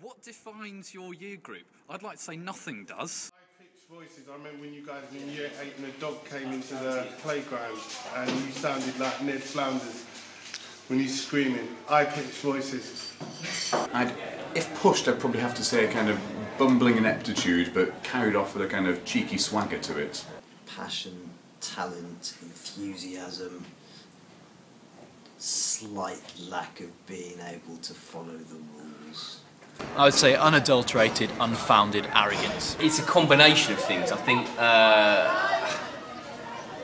What defines your year group? I'd like to say nothing does. High-pitched voices. I remember when you guys were in year 8 and a dog came into the playground and you sounded like Ned Flounders when he's screaming. High-pitched voices. If pushed, I'd probably have to say a kind of bumbling ineptitude, but carried off with a kind of cheeky swagger to it. Passion, talent, enthusiasm, slight lack of being able to follow the rules. I would say unadulterated, unfounded arrogance. It's a combination of things. I think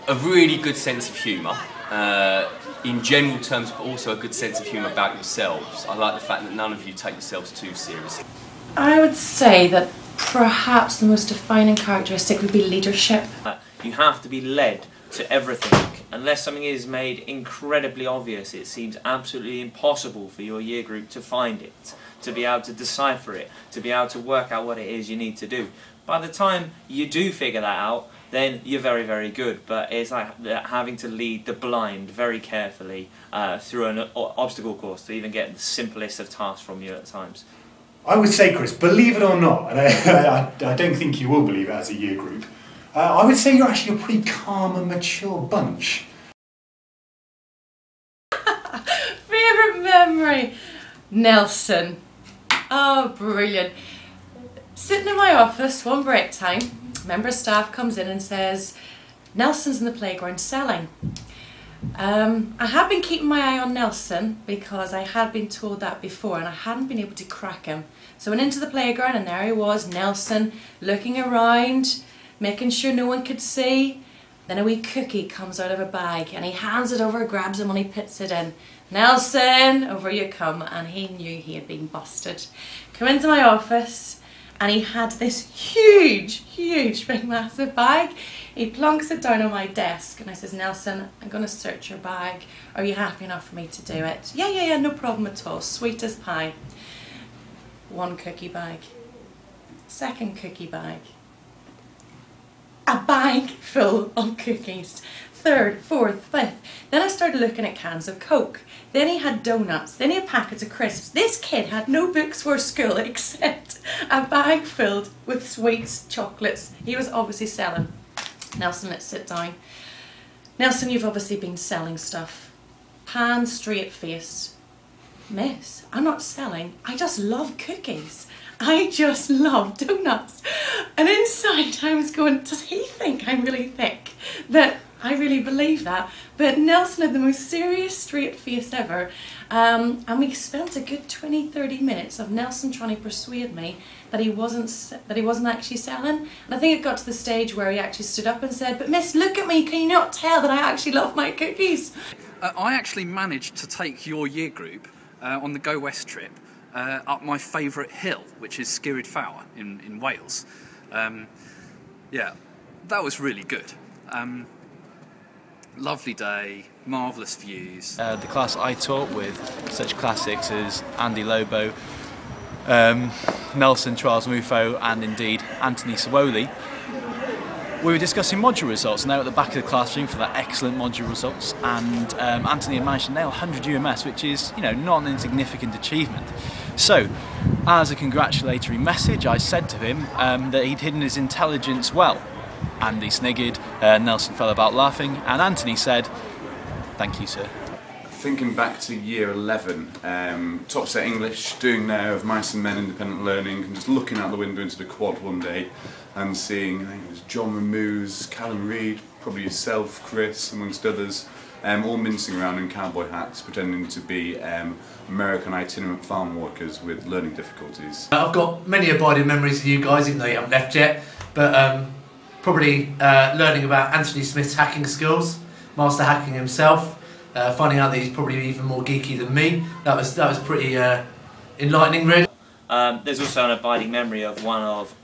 a really good sense of humour, in general terms, but also a good sense of humour about yourselves. I like the fact that none of you take yourselves too seriously. I would say that perhaps the most defining characteristic would be leadership. You have to be led to everything. Unless something is made incredibly obvious, it seems absolutely impossible for your year group to find it, to be able to decipher it, to be able to work out what it is you need to do. By the time you do figure that out, then you're very, very good. But it's like having to lead the blind very carefully through an obstacle course to even get the simplest of tasks from you at times. I would say, Chris, believe it or not, and I don't think you will believe it as a year group, I would say you're actually a pretty calm and mature bunch. Favourite memory? Nelson. Oh, brilliant. Sitting in my office one break time, a member of staff comes in and says, Nelson's in the playground selling. I had been keeping my eye on Nelson because I had been told that before and I hadn't been able to crack him. So I went into the playground and there he was, Nelson, looking around, making sure no one could see. Then a wee cookie comes out of a bag and he hands it over, grabs him and he puts it in. Nelson, over you come. And he knew he had been busted. Come into my office and he had this huge, big massive bag. He plonks it down on my desk and I says, Nelson, I'm going to search your bag. Are you happy enough for me to do it? Yeah, no problem at all. Sweet as pie. One cookie bag. Second cookie bag. A bag full of cookies. Third, fourth, fifth. Then I started looking at cans of Coke. Then he had donuts. Then he had packets of crisps. This kid had no books for school except a bag filled with sweets, chocolates. He was obviously selling. Nelson, let's sit down. Nelson, you've obviously been selling stuff. Pan straight faced. Miss, I'm not selling. I just love cookies. I just love donuts. And inside I was going, does he think I'm really thick? That I really believe that. But Nelson had the most serious straight face ever. And we spent a good 20-30 minutes of Nelson trying to persuade me that he wasn't actually selling. And I think it got to the stage where he actually stood up and said, but miss, look at me, can you not tell that I actually love my cookies? I actually managed to take your year group on the Go West trip up my favourite hill, which is Skirrid Fawr in Wales. Yeah, that was really good. Lovely day, marvellous views. The class I taught with, such classics as Andy Lobo, Nelson Charles Mufo and indeed Anthony Sawoli, we were discussing module results, and they were at the back of the classroom for that excellent module results, and Anthony had managed to nail 100 UMS, which is, you know, not an insignificant achievement. So, as a congratulatory message, I said to him that he'd hidden his intelligence well. Andy sniggered, Nelson fell about laughing, and Anthony said, "Thank you, sir." Thinking back to year 11, top set English, doing now of Mice and Men independent learning, and just looking out the window into the quad one day and seeing, I think it was John Ramoose, Callum Reid, probably yourself, Chris, amongst others, all mincing around in cowboy hats, pretending to be American itinerant farm workers with learning difficulties. I've got many abiding memories of you guys, even though you haven't left yet, but probably learning about Anthony Smith's hacking skills, master hacking himself, finding out that he's probably even more geeky than me. That was pretty enlightening, really. There's also an abiding memory of one of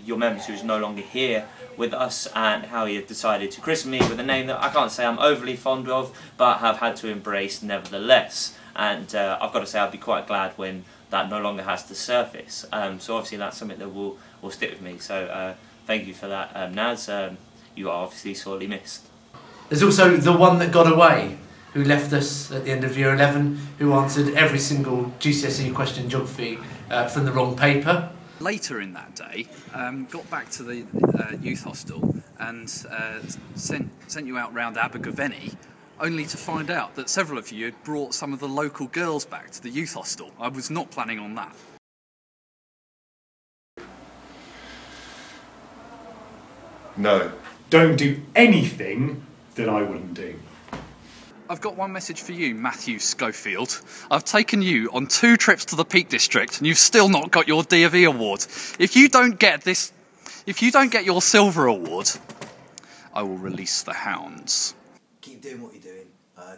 your members who is no longer here with us, and how he had decided to christen me with a name that I can't say I'm overly fond of, but have had to embrace nevertheless. And I've got to say I'd be quite glad when that no longer has to surface. So obviously that's something that will stick with me. So thank you for that, Naz. You are obviously sorely missed. There's also the one that got away, who left us at the end of year 11, who answered every single GCSE question in geography from the wrong paper. Later in that day, got back to the youth hostel and sent you out round Abergavenny, only to find out that several of you had brought some of the local girls back to the youth hostel. I was not planning on that. No. Don't do anything that I wouldn't do. I've got one message for you, Matthew Schofield. I've taken you on 2 trips to the Peak District and you've still not got your D of E award. If you don't get your silver award, I will release the hounds. Keep doing what you're doing.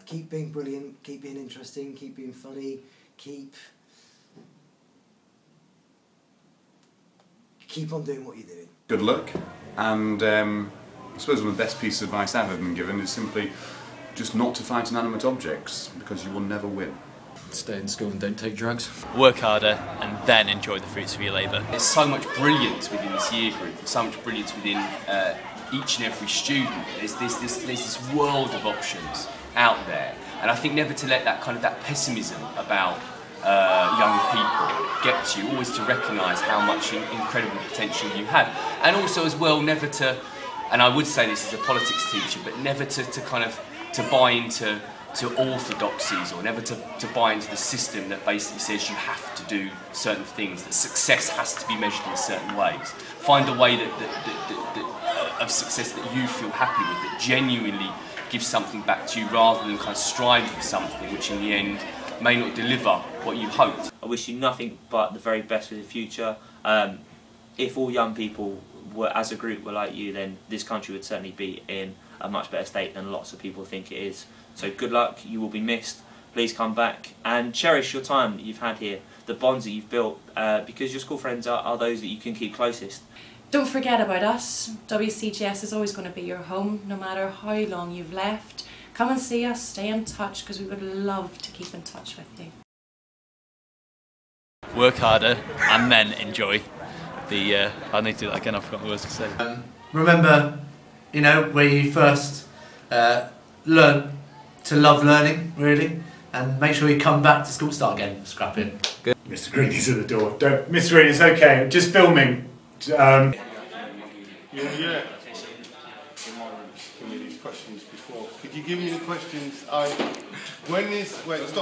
Keep being brilliant, keep being interesting, keep being funny, keep on doing what you're doing. Good luck, and I suppose one of the best pieces of advice I've ever been given is simply just not to fight inanimate objects, because you will never win. Stay in school and don't take drugs. Work harder and then enjoy the fruits of your labour. There's so much brilliance within this year group, and so much brilliance within each and every student. There's this world of options out there, and I think never to let that pessimism about young people get to you, always to recognise how much incredible potential you have, and also as well never to, and I would say this as a politics teacher, but never to buy into orthodoxies, or never to buy into the system that basically says you have to do certain things, that success has to be measured in certain ways. Find a way of success that you feel happy with, that genuinely gives something back to you, rather than striving for something which in the end may not deliver what you hoped. I wish you nothing but the very best for the future. If all young people as a group were like you, then this country would certainly be in a much better state than lots of people think it is. So good luck, you will be missed. Please come back and cherish your time that you've had here, the bonds that you've built, because your school friends are those that you can keep closest. Don't forget about us. WCGS is always going to be your home, no matter how long you've left. Come and see us, stay in touch, because we would love to keep in touch with you. Work harder and then enjoy the... I need to do that again, I forgot the words to say. Remember, where you first learn to love learning, really, and make sure you come back to school. Start again, scrap it. Good. Mr. Green is at the door. Don't, Mr. Green, it's okay. Just filming. Yeah. Give me these questions before. Could you give me the questions? Wait, stop.